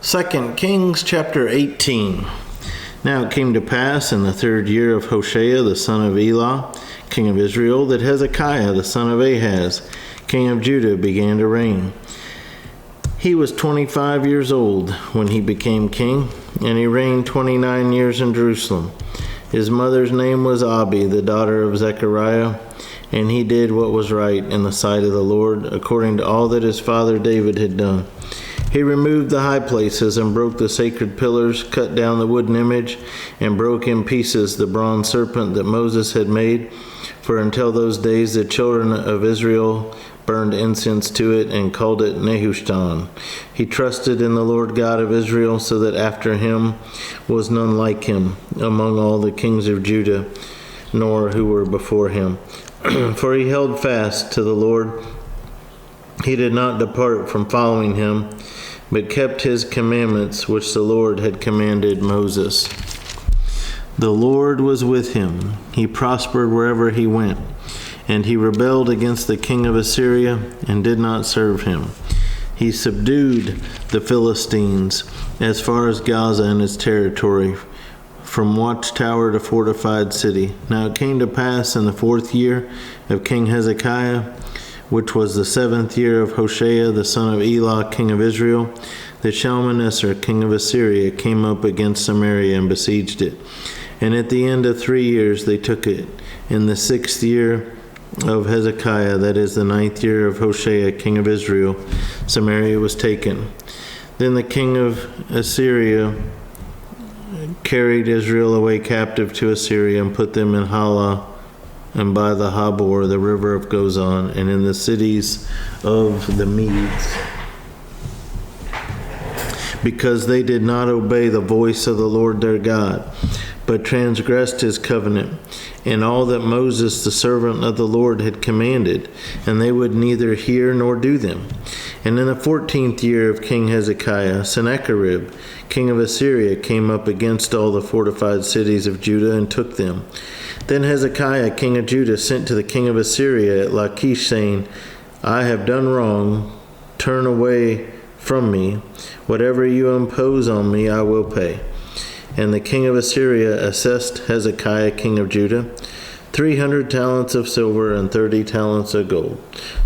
2 Kings chapter 18. Now it came to pass in the 3rd year of Hoshea the son of Elah, king of Israel, that Hezekiah the son of Ahaz, king of Judah, began to reign. He was 25 years old when he became king, and he reigned 29 years in Jerusalem. His mother's name was Abi, the daughter of Zechariah, and he did what was right in the sight of the Lord, according to all that his father David had done. He removed the high places and broke the sacred pillars, cut down the wooden image, and broke in pieces the bronze serpent that Moses had made. For until those days the children of Israel burned incense to it and called it Nehushtan. He trusted in the Lord God of Israel, so that after him was none like him among all the kings of Judah, nor who were before him. For he held fast to the Lord. He did not depart from following him, but kept his commandments which the Lord had commanded Moses. The Lord was with him. He prospered wherever he went. And he rebelled against the king of Assyria and did not serve him. He subdued the Philistines as far as Gaza and its territory, from watchtower to fortified city. Now it came to pass in the 4th year of King Hezekiah, which was the 7th year of Hoshea the son of Elah, king of Israel, that Shalmaneser, king of Assyria, came up against Samaria and besieged it. And at the end of 3 years they took it. In the 6th year of Hezekiah, that is the 9th year of Hoshea, king of Israel, Samaria was taken. Then the king of Assyria carried Israel away captive to Assyria and put them in Halah, and by the Habor, the river of Gozan, and in the cities of the Medes, because they did not obey the voice of the Lord their God, but transgressed his covenant, and all that Moses the servant of the Lord had commanded, and they would neither hear nor do them. And in the 14th year of King Hezekiah, Sennacherib, king of Assyria, came up against all the fortified cities of Judah and took them. Then Hezekiah, king of Judah, sent to the king of Assyria at Lachish, saying, I have done wrong. Turn away from me. Whatever you impose on me, I will pay. And the king of Assyria assessed Hezekiah, king of Judah, 300 talents of silver and 30 talents of gold.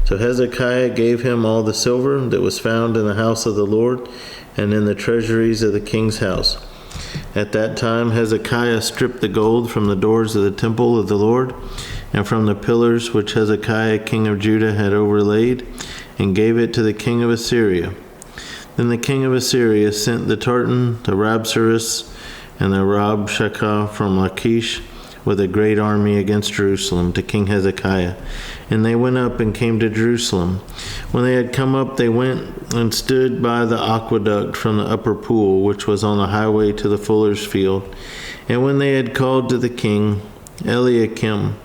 So Hezekiah gave him all the silver that was found in the house of the Lord and in the treasuries of the king's house. At that time Hezekiah stripped the gold from the doors of the temple of the Lord and from the pillars which Hezekiah king of Judah had overlaid, and gave it to the king of Assyria. Then the king of Assyria sent the Tartan, the Rabsaris, and the Rabshakeh from Lachish with a great army against Jerusalem to King Hezekiah. And they went up and came to Jerusalem. When they had come up, they went and stood by the aqueduct from the upper pool, which was on the highway to the fuller's field. And when they had called to the king, Eliakim,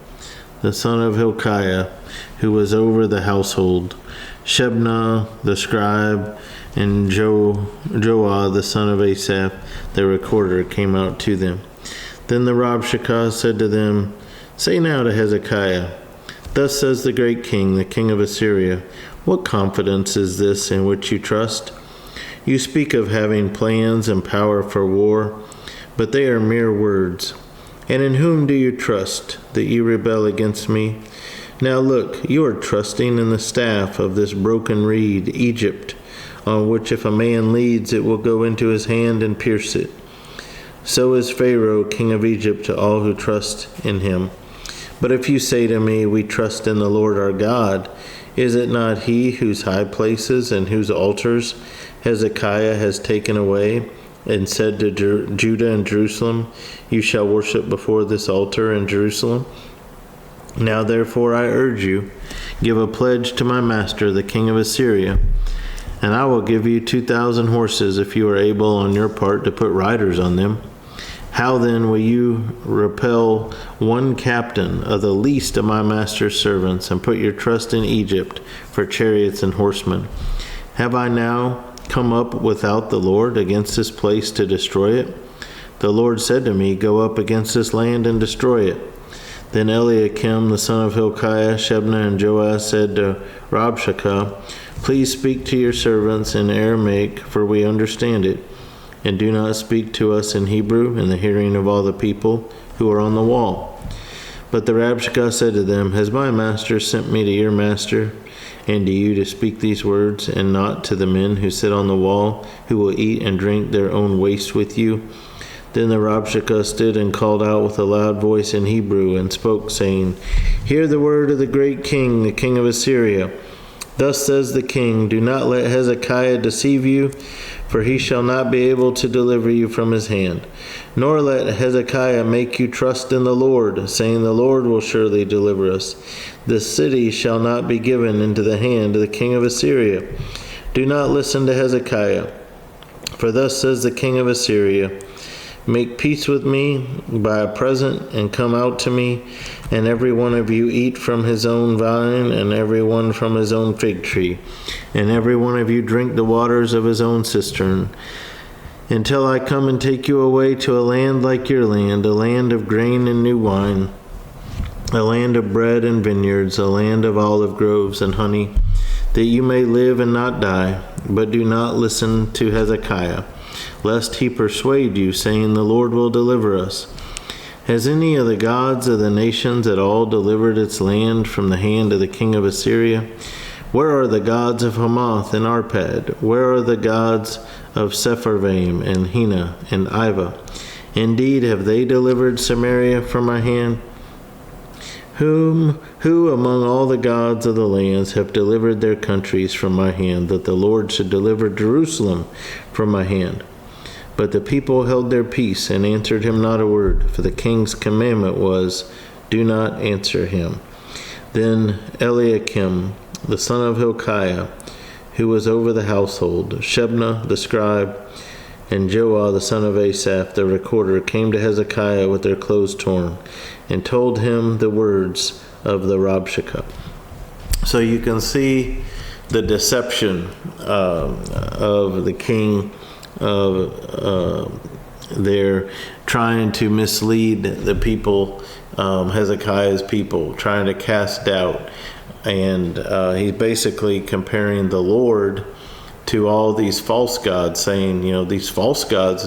the son of Hilkiah, who was over the household, Shebna the scribe, and Joah the son of Asaph, the recorder, came out to them. Then the Rabshakeh said to them, Say now to Hezekiah, Thus says the great king, the king of Assyria, What confidence is this in which you trust? You speak of having plans and power for war, but they are mere words. And in whom do you trust, that you rebel against me? Now look, you are trusting in the staff of this broken reed, Egypt, on which if a man leads, it will go into his hand and pierce it. So is Pharaoh, king of Egypt, to all who trust in him. But if you say to me, We trust in the Lord our God, is it not he whose high places and whose altars Hezekiah has taken away, and said to Judah and Jerusalem, You shall worship before this altar in Jerusalem? Now therefore I urge you, give a pledge to my master, the king of Assyria, and I will give you 2,000 horses if you are able on your part to put riders on them. How then will you repel one captain of the least of my master's servants and put your trust in Egypt for chariots and horsemen? Have I now come up without the Lord against this place to destroy it? The Lord said to me, Go up against this land and destroy it. Then Eliakim, the son of Hilkiah, Shebna, and Joash said to Rabshakeh, "Please speak to your servants in Aramaic, for we understand it, and do not speak to us in Hebrew in the hearing of all the people who are on the wall." But the Rabshakeh said to them, "Has my master sent me to your master and to you to speak these words, and not to the men who sit on the wall, who will eat and drink their own waste with you?" Then the Rabshakeh stood and called out with a loud voice in Hebrew, and spoke, saying, "Hear the word of the great king, the king of Assyria. Thus says the king, do not let Hezekiah deceive you, for he shall not be able to deliver you from his hand. Nor let Hezekiah make you trust in the Lord, saying, the Lord will surely deliver us. This city shall not be given into the hand of the king of Assyria. Do not listen to Hezekiah. For thus says the king of Assyria, make peace with me by a present, and come out to me, and every one of you eat from his own vine, and every one from his own fig tree, and every one of you drink the waters of his own cistern, until I come and take you away to a land like your land, a land of grain and new wine, a land of bread and vineyards, a land of olive groves and honey, that you may live and not die. But do not listen to Hezekiah, lest he persuade you, saying, the Lord will deliver us. Has any of the gods of the nations at all delivered its land from the hand of the king of Assyria? Where are the gods of Hamath and Arpad? Where are the gods of Sepharvaim and Hena and Iva? Indeed, have they delivered Samaria from my hand? Who among all the gods of the lands have delivered their countries from my hand, that the Lord should deliver Jerusalem from my hand? But the people held their peace and answered him not a word, for the king's commandment was, do not answer him. Then Eliakim, the son of Hilkiah, who was over the household, Shebna the scribe, and Joah the son of Asaph the recorder came to Hezekiah with their clothes torn, and told him the words of the Rabshakeh. So you can see the deception of the king. They're trying to mislead the people, Hezekiah's people, trying to cast doubt. And he's basically comparing the Lord to all these false gods, saying, these false gods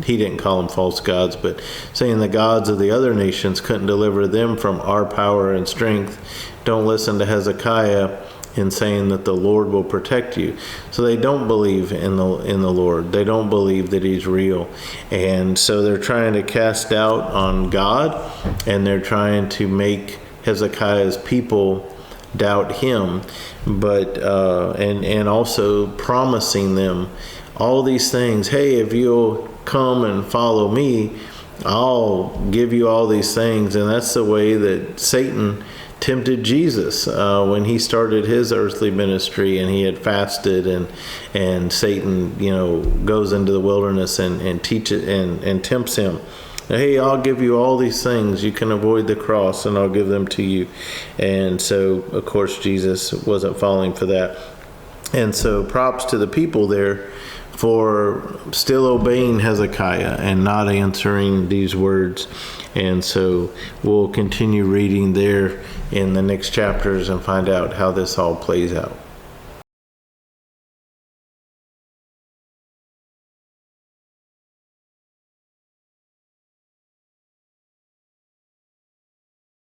he didn't call them false gods, but saying the gods of the other nations couldn't deliver them from our power and strength. Don't listen to Hezekiah in saying that the Lord will protect you. So they don't believe in the Lord. They don't believe that he's real. And so they're trying to cast doubt on God, and they're trying to make Hezekiah's people doubt him, but and also promising them all these things. Hey, if you'll come and follow me, I'll give you all these things. And that's the way that Satan tempted Jesus when he started his earthly ministry, and he had fasted, and Satan goes into the wilderness and teaches and tempts him. Hey, I'll give you all these things. You can avoid the cross, and I'll give them to you. And so, of course, Jesus wasn't falling for that. And so props to the people there for still obeying Hezekiah and not answering these words. And so we'll continue reading there in the next chapters and find out how this all plays out.